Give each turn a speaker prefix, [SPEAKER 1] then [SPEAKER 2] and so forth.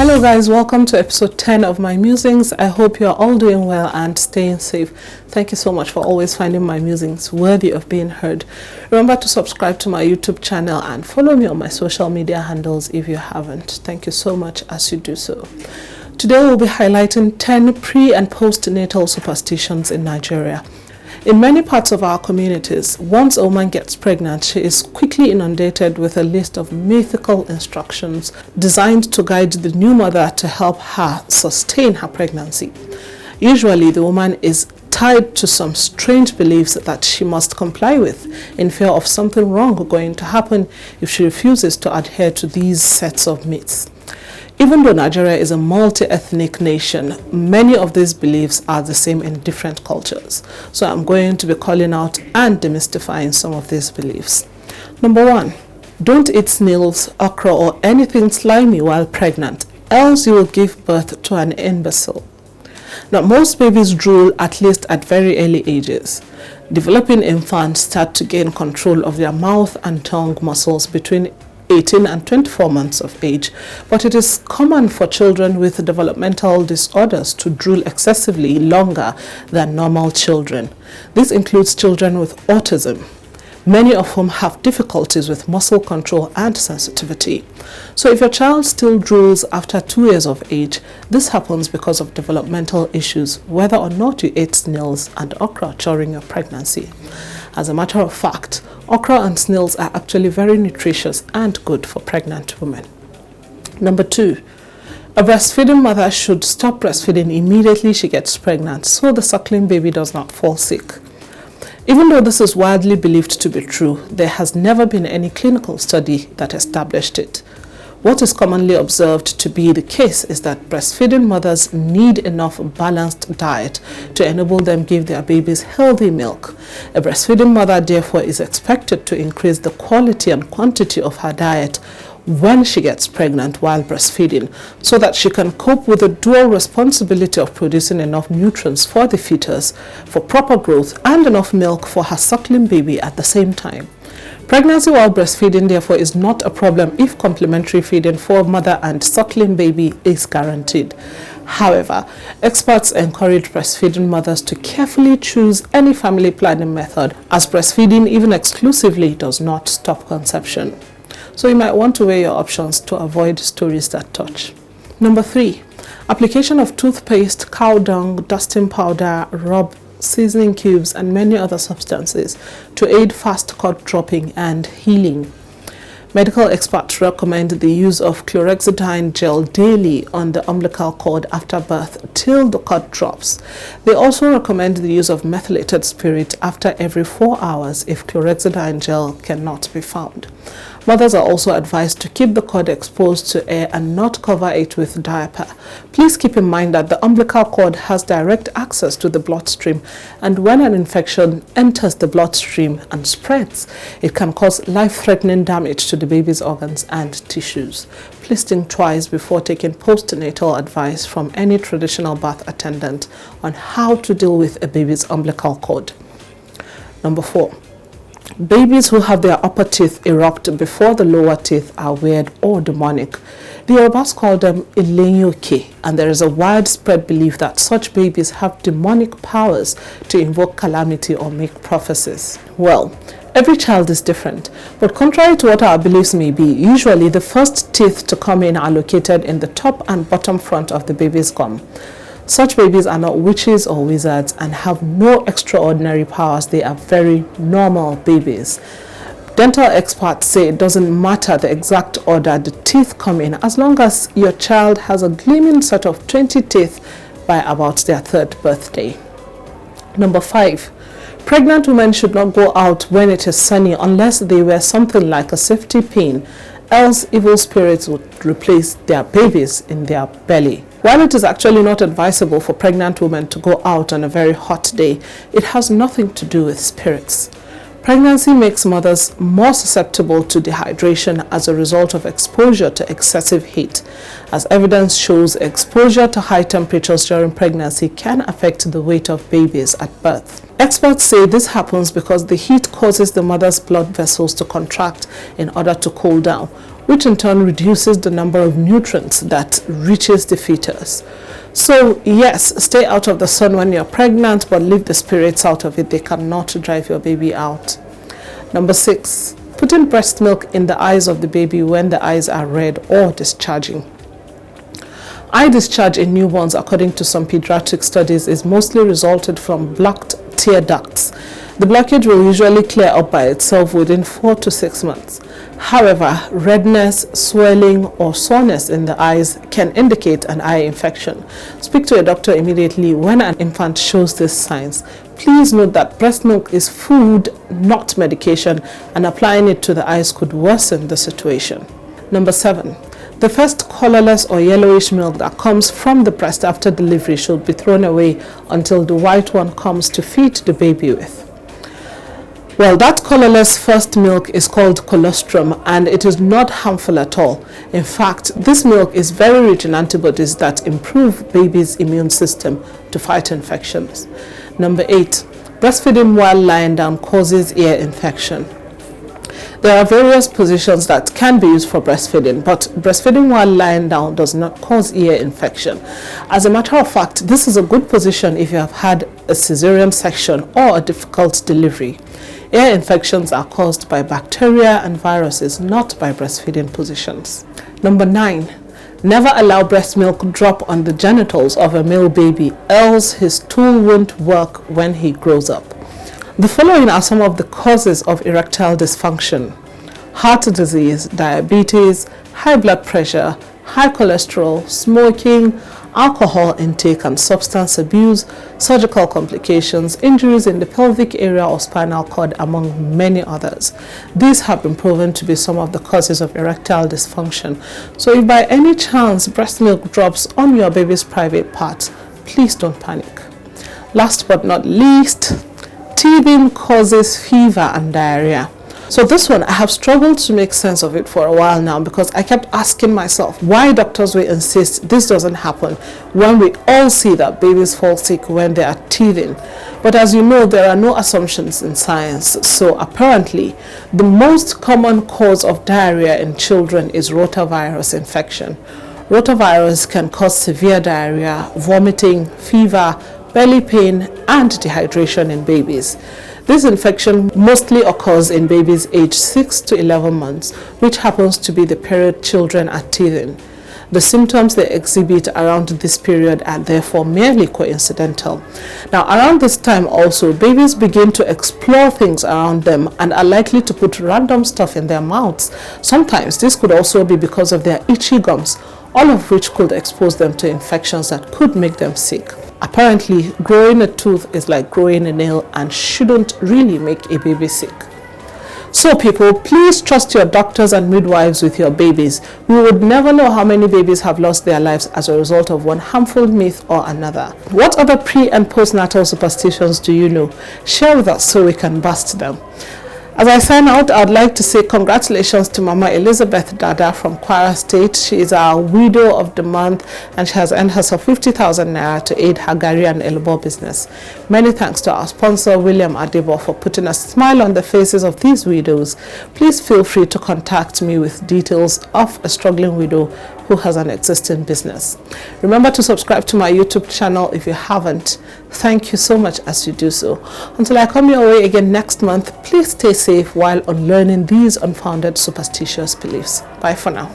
[SPEAKER 1] Hello guys, welcome to episode 10 of my musings. I hope you're all doing well and staying safe. Thank you so much for always finding my musings worthy of being heard. Remember to subscribe to my YouTube channel and follow me on my social media handles if you haven't. Thank you so much as you do so. Today we'll be highlighting 10 pre- and post-natal superstitions in Nigeria. In many parts of our communities, once a woman gets pregnant, she is quickly inundated with a list of mythical instructions designed to guide the new mother to help her sustain her pregnancy. Usually, the woman is tied to some strange beliefs that she must comply with in fear of something wrong going to happen if she refuses to adhere to these sets of myths. Even though Nigeria is a multi-ethnic nation, many of these beliefs are the same in different cultures. So I'm going to be calling out and demystifying some of these beliefs. Number 1, don't eat snails, okra, or anything slimy while pregnant, else you will give birth to an imbecile. Now, most babies drool at least at very early ages. Developing infants start to gain control of their mouth and tongue muscles between 18 and 24 months of age, but it is common for children with developmental disorders to drool excessively longer than normal children. This includes children with autism, many of whom have difficulties with muscle control and sensitivity. So if your child still drools after 2 years of age, this happens because of developmental issues, whether or not you ate snails and okra during your pregnancy. As a matter of fact, okra and snails are actually very nutritious and good for pregnant women. Number 2, a breastfeeding mother should stop breastfeeding immediately she gets pregnant so the suckling baby does not fall sick. Even though this is widely believed to be true, there has never been any clinical study that established it. What is commonly observed to be the case is that breastfeeding mothers need enough balanced diet to enable them give their babies healthy milk. A breastfeeding mother therefore is expected to increase the quality and quantity of her diet when she gets pregnant while breastfeeding, so that she can cope with the dual responsibility of producing enough nutrients for the fetus for proper growth and enough milk for her suckling baby at the same time. Pregnancy while breastfeeding, therefore, is not a problem if complementary feeding for mother and suckling baby is guaranteed. However, experts encourage breastfeeding mothers to carefully choose any family planning method, as breastfeeding, even exclusively, does not stop conception. So you might want to weigh your options to avoid stories that touch. Number 3, application of toothpaste, cow dung, dusting powder, rub, seasoning cubes, and many other substances to aid fast cord dropping and healing. Medical experts recommend the use of chlorhexidine gel daily on the umbilical cord after birth till the cord drops. They also recommend the use of methylated spirit after every 4 hours if chlorhexidine gel cannot be found. Mothers are also advised to keep the cord exposed to air and not cover it with diaper. Please keep in mind that the umbilical cord has direct access to the bloodstream, and when an infection enters the bloodstream and spreads, it can cause life-threatening damage to the baby's organs and tissues. Please think twice before taking postnatal advice from any traditional birth attendant on how to deal with a baby's umbilical cord. Number 4. Babies who have their upper teeth erupt before the lower teeth are weird or demonic. The Yorubas call them ilenyoke, and there is a widespread belief that such babies have demonic powers to invoke calamity or make prophecies. Well, every child is different, but contrary to what our beliefs may be, usually the first teeth to come in are located in the top and bottom front of the baby's gum. Such babies are not witches or wizards and have no extraordinary powers. They are very normal babies. Dental experts say it doesn't matter the exact order the teeth come in, as long as your child has a gleaming set of 20 teeth by about their 3rd birthday. Number 5. Pregnant women should not go out when it is sunny unless they wear something like a safety pin, else evil spirits would replace their babies in their belly. While it is actually not advisable for pregnant women to go out on a very hot day, it has nothing to do with spirits. Pregnancy makes mothers more susceptible to dehydration as a result of exposure to excessive heat. As evidence shows, exposure to high temperatures during pregnancy can affect the weight of babies at birth. Experts say this happens because the heat causes the mother's blood vessels to contract in order to cool down, which in turn reduces the number of nutrients that reaches the fetus. So yes, stay out of the sun when you're pregnant, but leave the spirits out of it. They cannot drive your baby out. Number 6, putting breast milk in the eyes of the baby when the eyes are red or discharging. Eye discharge in newborns, according to some pediatric studies, is mostly resulted from blocked tear ducts. The blockage will usually clear up by itself within 4 to 6 months. However, redness, swelling, or soreness in the eyes can indicate an eye infection. Speak to a doctor immediately when an infant shows these signs. Please note that breast milk is food, not medication, and applying it to the eyes could worsen the situation. Number 7. The first colorless or yellowish milk that comes from the breast after delivery should be thrown away until the white one comes to feed the baby with. Well, that colorless first milk is called colostrum, and it is not harmful at all. In fact, this milk is very rich in antibodies that improve baby's immune system to fight infections. Number 8, breastfeeding while lying down causes ear infection. There are various positions that can be used for breastfeeding, but breastfeeding while lying down does not cause ear infection. As a matter of fact, this is a good position if you have had a cesarean section or a difficult delivery. Ear infections are caused by bacteria and viruses, not by breastfeeding positions. Number 9, never allow breast milk drop on the genitals of a male baby, else his stool won't work when he grows up. The following are some of the causes of erectile dysfunction: heart disease, diabetes, high blood pressure, high cholesterol, smoking, alcohol intake and substance abuse, surgical complications, injuries in the pelvic area or spinal cord, among many others. These have been proven to be some of the causes of erectile dysfunction. So if by any chance breast milk drops on your baby's private parts, please don't panic. Last but not least, teething causes fever and diarrhea. So this one, I have struggled to make sense of it for a while now, because I kept asking myself why doctors will insist this doesn't happen when we all see that babies fall sick when they are teething. But as you know, there are no assumptions in science. So apparently, the most common cause of diarrhea in children is rotavirus infection. Rotavirus can cause severe diarrhea, vomiting, fever, belly pain, and dehydration in babies. This infection mostly occurs in babies aged 6 to 11 months, which happens to be the period children are teething. The symptoms they exhibit around this period are therefore merely coincidental. Now, around this time also, babies begin to explore things around them and are likely to put random stuff in their mouths. Sometimes this could also be because of their itchy gums, all of which could expose them to infections that could make them sick. Apparently, growing a tooth is like growing a nail and shouldn't really make a baby sick. So people, please trust your doctors and midwives with your babies. We would never know how many babies have lost their lives as a result of one harmful myth or another. What other pre- and postnatal superstitions do you know? Share with us so we can bust them. As I sign out, I'd like to say congratulations to Mama Elizabeth Dada from Kwara State. She is our Widow of the Month, and she has earned herself 50,000 naira to aid her Gari and Elbow business. Many thanks to our sponsor, William Adebo, for putting a smile on the faces of these widows. Please feel free to contact me with details of a struggling widow who has an existing business. Remember to subscribe to my YouTube channel if you haven't. Thank you so much as you do so. Until I come your way again next month, please stay safe while unlearning these unfounded superstitious beliefs. Bye for now.